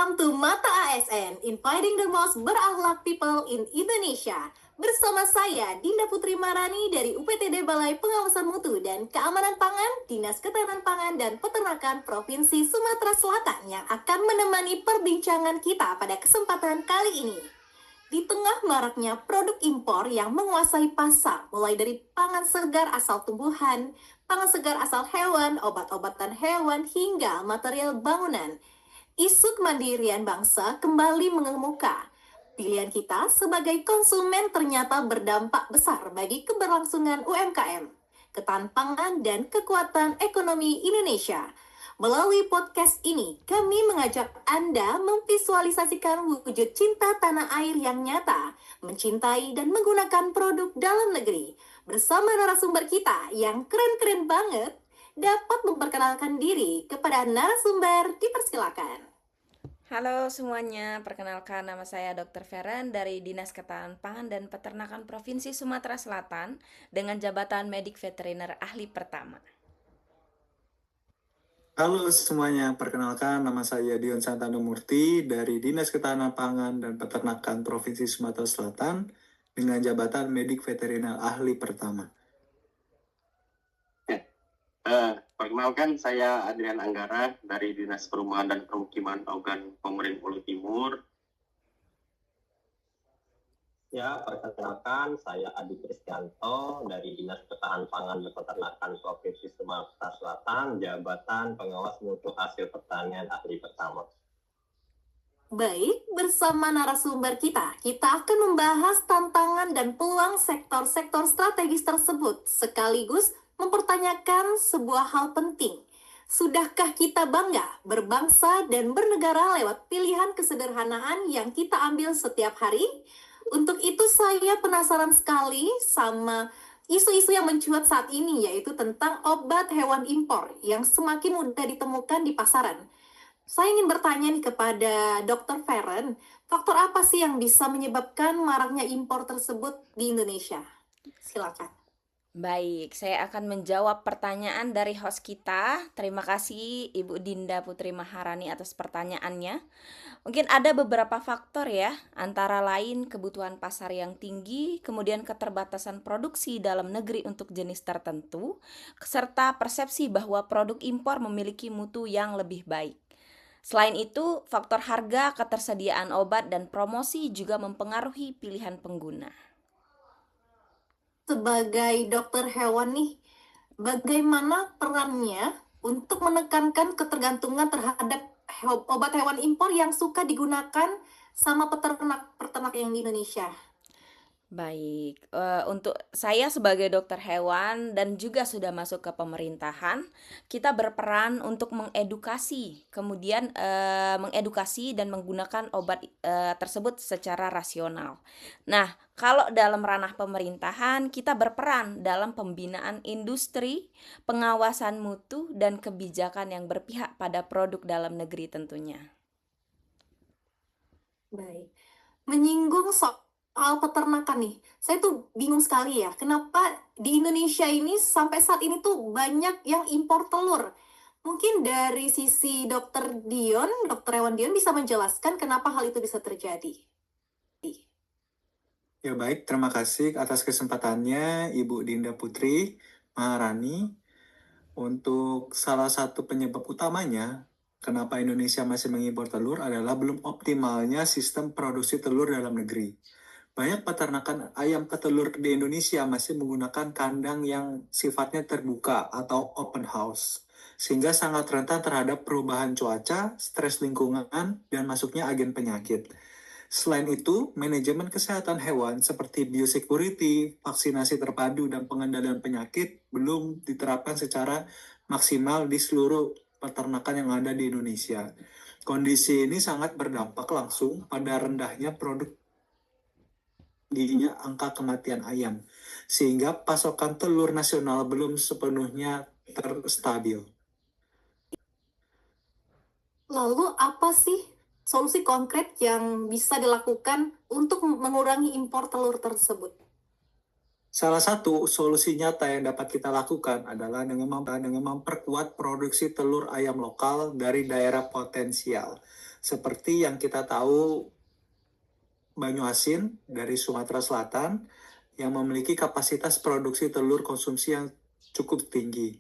Welcome to Mata ASN, inviting the most berakhlak people in Indonesia. Bersama saya, Dinda Putri Marani dari UPTD Balai Pengawasan Mutu dan Keamanan Pangan, Dinas Ketahanan Pangan dan Peternakan Provinsi Sumatera Selatan yang akan menemani perbincangan kita pada kesempatan kali ini. Di tengah maraknya produk impor yang menguasai pasar, mulai dari pangan segar asal tumbuhan, pangan segar asal hewan, obat-obatan hewan, hingga material bangunan, isu kemandirian bangsa kembali mengemuka. Pilihan kita sebagai konsumen ternyata berdampak besar bagi keberlangsungan UMKM, ketahanan pangan, dan kekuatan ekonomi Indonesia. Melalui podcast ini, kami mengajak Anda memvisualisasikan wujud cinta tanah air yang nyata, mencintai dan menggunakan produk dalam negeri. Bersama narasumber kita yang keren-keren banget, dapat memperkenalkan diri kepada narasumber, dipersilakan. Halo semuanya, perkenalkan nama saya Dr. Feren dari Dinas Ketahanan Pangan dan Peternakan Provinsi Sumatera Selatan dengan jabatan Medik Veteriner Ahli Pertama. Halo semuanya, perkenalkan nama saya Dion Santano Murti dari Dinas Ketahanan Pangan dan Peternakan Provinsi Sumatera Selatan dengan jabatan Medik Veteriner Ahli Pertama. Perkenalkan, saya Adrian Anggara dari Dinas Perumahan dan Permukiman Ogan Komering Ulu Timur. Ya, perkenalkan saya Adi Kristianto dari Dinas Ketahanan Pangan dan Peternakan Provinsi Sumatera Selatan, jabatan Pengawas Mutu Hasil Pertanian Ahli Pertama. Baik, bersama narasumber kita akan membahas tantangan dan peluang sektor-sektor strategis tersebut, sekaligus mempertanyakan sebuah hal penting. Sudahkah kita bangga berbangsa dan bernegara lewat pilihan kesederhanaan yang kita ambil setiap hari? Untuk itu saya penasaran sekali sama isu-isu yang mencuat saat ini, yaitu tentang obat hewan impor yang semakin mudah ditemukan di pasaran. Saya ingin bertanya nih kepada Dr. Feren, faktor apa sih yang bisa menyebabkan maraknya impor tersebut di Indonesia? Silakan. Baik, saya akan menjawab pertanyaan dari host kita. Terima kasih Ibu Dinda Putri Maharani atas pertanyaannya. Mungkin ada beberapa faktor ya, antara lain kebutuhan pasar yang tinggi, kemudian keterbatasan produksi dalam negeri untuk jenis tertentu, serta persepsi bahwa produk impor memiliki mutu yang lebih baik. Selain itu, faktor harga, ketersediaan obat, dan promosi juga mempengaruhi pilihan pengguna. Sebagai dokter hewan nih, bagaimana perannya untuk menekankan ketergantungan terhadap obat hewan impor yang suka digunakan sama peternak yang di Indonesia? Baik, untuk saya sebagai dokter hewan dan juga sudah masuk ke pemerintahan, kita berperan untuk mengedukasi, kemudian mengedukasi dan menggunakan obat tersebut secara rasional. Nah, kalau dalam ranah pemerintahan, kita berperan dalam pembinaan industri, pengawasan mutu, dan kebijakan yang berpihak pada produk dalam negeri tentunya. Baik, menyinggung soal peternakan nih, saya tuh bingung sekali ya, kenapa di Indonesia ini sampai saat ini tuh banyak yang impor telur. Mungkin dari sisi dokter hewan Dion bisa menjelaskan kenapa hal itu bisa terjadi. Ya baik, terima kasih atas kesempatannya Ibu Dinda Putri Maharani. Untuk salah satu penyebab utamanya kenapa Indonesia masih mengimpor telur adalah belum optimalnya sistem produksi telur dalam negeri. Banyak peternakan ayam petelur di Indonesia masih menggunakan kandang yang sifatnya terbuka atau open house, sehingga sangat rentan terhadap perubahan cuaca, stres lingkungan, dan masuknya agen penyakit. Selain itu, manajemen kesehatan hewan seperti biosecurity, vaksinasi terpadu, dan pengendalian penyakit belum diterapkan secara maksimal di seluruh peternakan yang ada di Indonesia. Kondisi ini sangat berdampak langsung pada rendahnya produk tingginya angka kematian ayam, sehingga pasokan telur nasional belum sepenuhnya terstabil. Lalu apa sih solusi konkret yang bisa dilakukan untuk mengurangi impor telur tersebut? Salah satu solusi nyata yang dapat kita lakukan adalah dengan memperkuat produksi telur ayam lokal dari daerah potensial. Seperti yang kita tahu, Banyuasin dari Sumatera Selatan yang memiliki kapasitas produksi telur konsumsi yang cukup tinggi.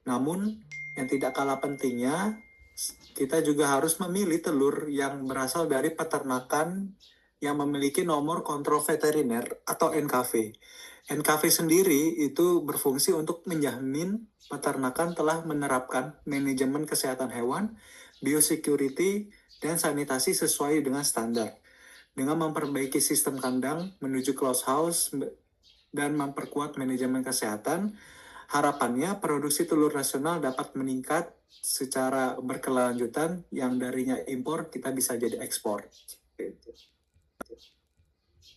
Namun, yang tidak kalah pentingnya, kita juga harus memilih telur yang berasal dari peternakan yang memiliki nomor kontrol veteriner atau NKV. NKV sendiri itu berfungsi untuk menjamin peternakan telah menerapkan manajemen kesehatan hewan, biosecurity, dan sanitasi sesuai dengan standar. Dengan memperbaiki sistem kandang menuju closed house dan memperkuat manajemen kesehatan, harapannya produksi telur nasional dapat meningkat secara berkelanjutan, yang darinya impor kita bisa jadi ekspor.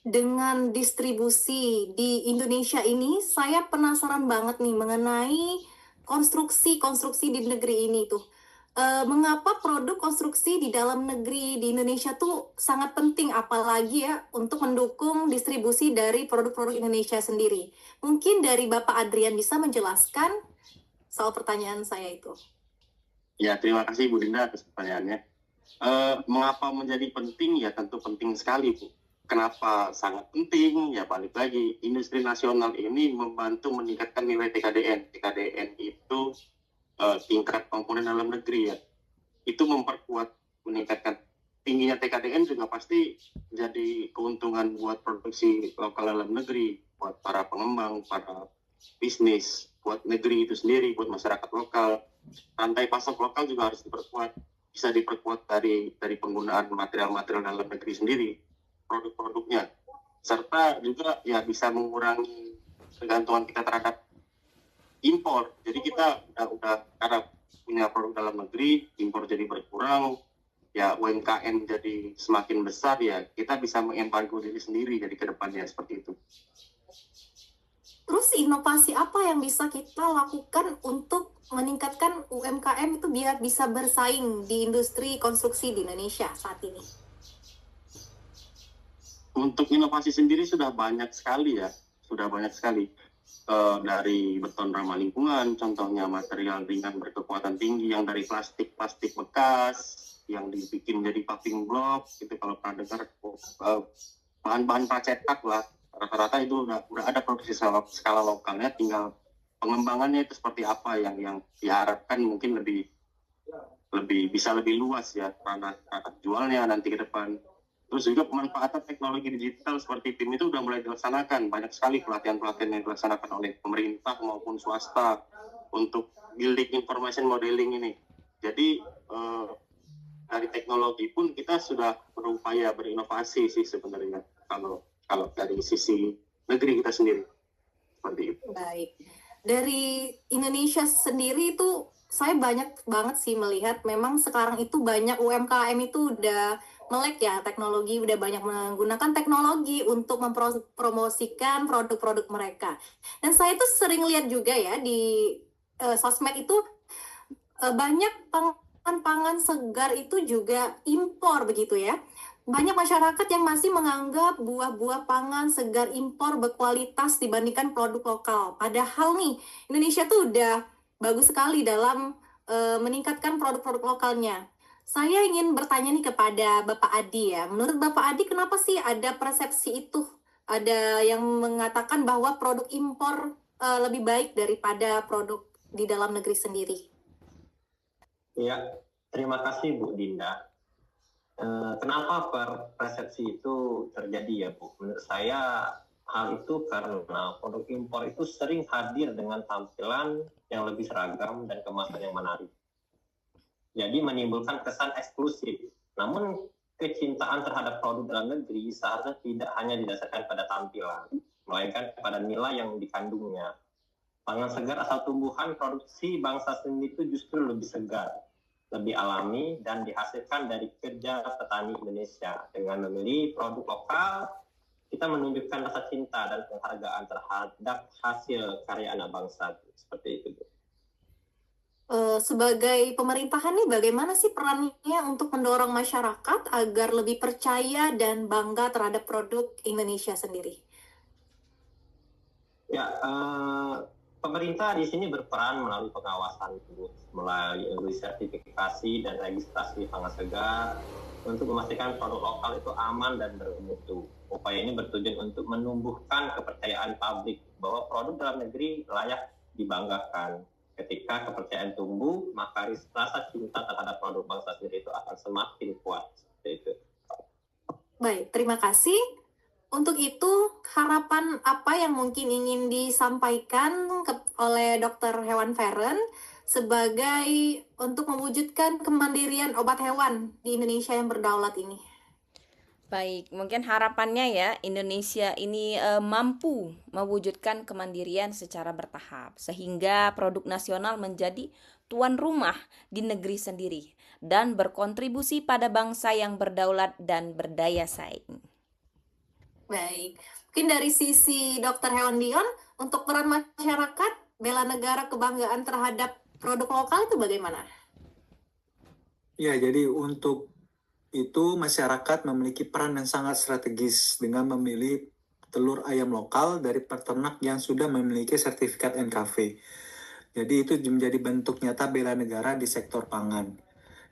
Dengan distribusi di Indonesia ini, saya penasaran banget nih mengenai konstruksi di negeri ini tuh. Mengapa produk konstruksi di dalam negeri di Indonesia tuh sangat penting, apalagi ya untuk mendukung distribusi dari produk-produk Indonesia sendiri. Mungkin dari Bapak Adrian bisa menjelaskan soal pertanyaan saya itu. Ya, terima kasih Bu Dinda atas pertanyaannya. Mengapa menjadi penting? Ya tentu penting sekali, Bu. Kenapa sangat penting? Ya balik lagi, industri nasional ini membantu meningkatkan nilai TKDN. TKDN itu tingkat komponen dalam negeri ya. Itu memperkuat, meningkatkan tingginya TKDN juga pasti jadi keuntungan buat produksi lokal dalam negeri, buat para pengembang, para bisnis, buat negeri itu sendiri, buat masyarakat lokal. Rantai pasok lokal juga harus diperkuat, bisa diperkuat dari penggunaan material-material dalam negeri sendiri, produk-produknya, serta juga ya bisa mengurangi kegantungan kita terhadap impor. Jadi kita udah karena punya produk dalam negeri, impor jadi berkurang, ya UMKM jadi semakin besar, ya kita bisa mengembargo diri sendiri jadi ke depannya seperti itu. Terus inovasi apa yang bisa kita lakukan untuk meningkatkan UMKM itu biar bisa bersaing di industri konstruksi di Indonesia saat ini? Untuk inovasi sendiri sudah banyak sekali ya, dari beton ramah lingkungan, contohnya material ringan berkekuatan tinggi yang dari plastik bekas yang dibikin jadi paving block, itu kalau pernah dengar, bahan-bahan pracetak lah, rata-rata itu udah ada produksi skala lokalnya, tinggal pengembangannya itu seperti apa yang diharapkan mungkin bisa lebih luas ya ranah jualnya nanti ke depan. Terus juga pemanfaatan teknologi digital seperti BIM itu udah mulai dilaksanakan. Banyak sekali pelatihan-pelatihan yang dilaksanakan oleh pemerintah maupun swasta untuk building information modeling ini. Jadi dari teknologi pun kita sudah berupaya berinovasi sih sebenarnya kalau dari sisi negeri kita sendiri. Seperti itu. Baik. Dari Indonesia sendiri itu saya banyak banget sih melihat memang sekarang itu banyak UMKM itu udah melek ya teknologi, udah banyak menggunakan teknologi untuk mempromosikan produk-produk mereka. Dan saya tuh sering lihat juga ya di sosmed itu banyak pangan segar itu juga impor begitu ya. Banyak masyarakat yang masih menganggap buah-buah pangan segar impor berkualitas dibandingkan produk lokal. Padahal nih, Indonesia tuh udah bagus sekali dalam meningkatkan produk-produk lokalnya. Saya ingin bertanya nih kepada Bapak Adi ya. Menurut Bapak Adi, kenapa sih ada persepsi itu? Ada yang mengatakan bahwa produk impor lebih baik daripada produk di dalam negeri sendiri. Ya, terima kasih Bu Dinda. Kenapa persepsi itu terjadi ya Bu? Menurut saya hal itu karena produk impor itu sering hadir dengan tampilan yang lebih seragam dan kemasan yang menarik. Jadi menimbulkan kesan eksklusif. Namun kecintaan terhadap produk dalam negeri seharusnya tidak hanya didasarkan pada tampilan, melainkan pada nilai yang dikandungnya. Pangan segar asal tumbuhan produksi bangsa sendiri itu justru lebih segar, lebih alami, dan dihasilkan dari kerja petani Indonesia. Dengan memilih produk lokal, kita menunjukkan rasa cinta dan penghargaan terhadap hasil karya anak bangsa. Seperti itu. Sebagai pemerintahan nih, bagaimana sih perannya untuk mendorong masyarakat agar lebih percaya dan bangga terhadap produk Indonesia sendiri? Ya, Pemerintah di sini berperan melalui pengawasan, melalui sertifikasi dan registrasi pangan segar untuk memastikan produk lokal itu aman dan bermutu. Upaya ini bertujuan untuk menumbuhkan kepercayaan publik bahwa produk dalam negeri layak dibanggakan. Ketika kepercayaan tumbuh, maka rasa cinta terhadap produk bangsa sendiri itu akan semakin kuat. Seperti itu. Baik, terima kasih. Untuk itu, harapan apa yang mungkin ingin disampaikan oleh Dr. Hewan Feren sebagai untuk mewujudkan kemandirian obat hewan di Indonesia yang berdaulat ini? Baik, mungkin harapannya ya Indonesia ini mampu mewujudkan kemandirian secara bertahap sehingga produk nasional menjadi tuan rumah di negeri sendiri dan berkontribusi pada bangsa yang berdaulat dan berdaya saing. Baik, mungkin dari sisi Dr. Hewan Dion, untuk peran masyarakat, bela negara, kebanggaan terhadap produk lokal itu bagaimana? Ya, jadi untuk itu masyarakat memiliki peran yang sangat strategis dengan memilih telur ayam lokal dari peternak yang sudah memiliki sertifikat NKV. Jadi itu menjadi bentuk nyata bela negara di sektor pangan.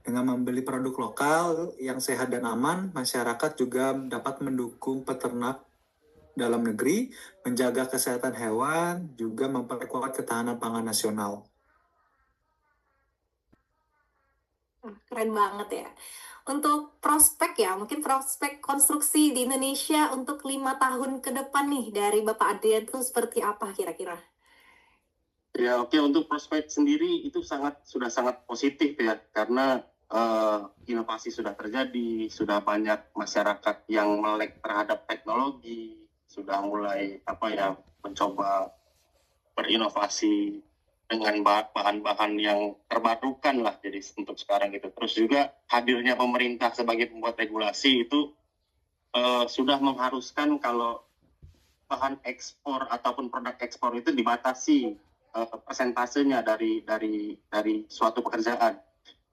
Dengan membeli produk lokal yang sehat dan aman, masyarakat juga dapat mendukung peternak dalam negeri, menjaga kesehatan hewan, juga memperkuat ketahanan pangan nasional. Keren banget ya. Untuk prospek ya, mungkin prospek konstruksi di Indonesia untuk 5 tahun ke depan nih dari Bapak Adrian itu seperti apa kira-kira? Ya, oke, untuk prospek sendiri itu sudah sangat positif ya, karena inovasi sudah terjadi, sudah banyak masyarakat yang melek terhadap teknologi, sudah mulai mencoba berinovasi dengan bahan-bahan yang terbarukan lah, jadi untuk sekarang itu. Terus juga hadirnya pemerintah sebagai pembuat regulasi itu sudah mengharuskan kalau bahan ekspor ataupun produk ekspor itu dibatasi persentasenya dari suatu pekerjaan.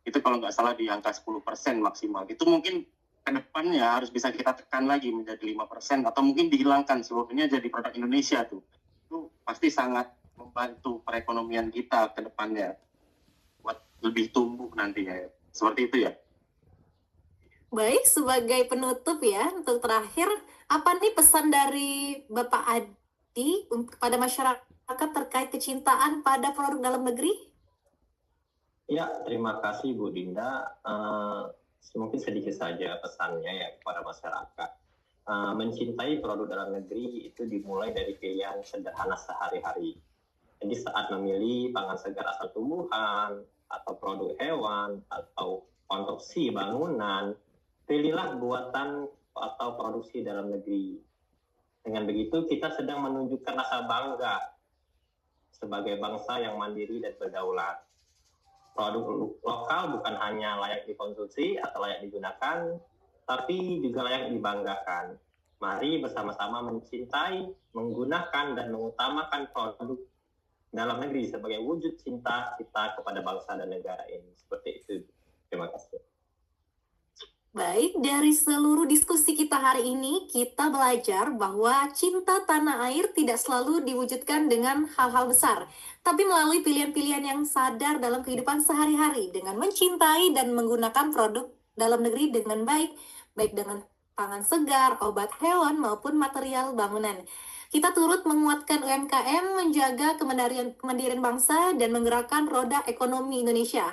Itu kalau nggak salah di angka 10% maksimal. Itu mungkin ke depannya harus bisa kita tekan lagi menjadi 5% atau mungkin dihilangkan seluruhnya jadi produk Indonesia tuh. Itu pasti sangat membantu perekonomian kita ke depannya buat lebih tumbuh nantinya. Seperti itu ya. Baik, sebagai penutup ya, untuk terakhir, apa nih pesan dari Bapak Adi kepada masyarakat terkait kecintaan pada produk dalam negeri? Ya, terima kasih Bu Dinda. Mungkin sedikit saja pesannya ya kepada masyarakat. Mencintai produk dalam negeri itu dimulai dari pilihan sederhana sehari-hari. Jadi saat memilih pangan segar asal tumbuhan, atau produk hewan, atau konstruksi bangunan, pilihlah buatan atau produksi dalam negeri. Dengan begitu kita sedang menunjukkan rasa bangga sebagai bangsa yang mandiri dan berdaulat. Produk lokal bukan hanya layak dikonsumsi atau layak digunakan, tapi juga layak dibanggakan. Mari bersama-sama mencintai, menggunakan, dan mengutamakan produk dalam negeri sebagai wujud cinta kita kepada bangsa dan negara ini. Seperti itu. Terima kasih. Baik, dari seluruh diskusi kita hari ini, kita belajar bahwa cinta tanah air tidak selalu diwujudkan dengan hal-hal besar, tapi melalui pilihan-pilihan yang sadar dalam kehidupan sehari-hari, dengan mencintai dan menggunakan produk dalam negeri dengan baik dengan pangan segar, obat hewan, maupun material bangunan. Kita turut menguatkan UMKM, menjaga kemandirian bangsa, dan menggerakkan roda ekonomi Indonesia.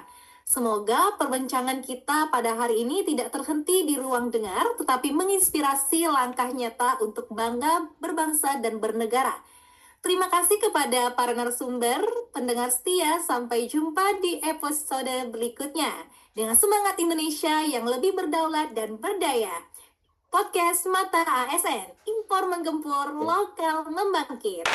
Semoga perbincangan kita pada hari ini tidak terhenti di ruang dengar, tetapi menginspirasi langkah nyata untuk bangga, berbangsa, dan bernegara. Terima kasih kepada para narasumber, pendengar setia, sampai jumpa di episode berikutnya. Dengan semangat Indonesia yang lebih berdaulat dan berdaya. Podcast Mata ASN, impor menggempur, lokal membangkit.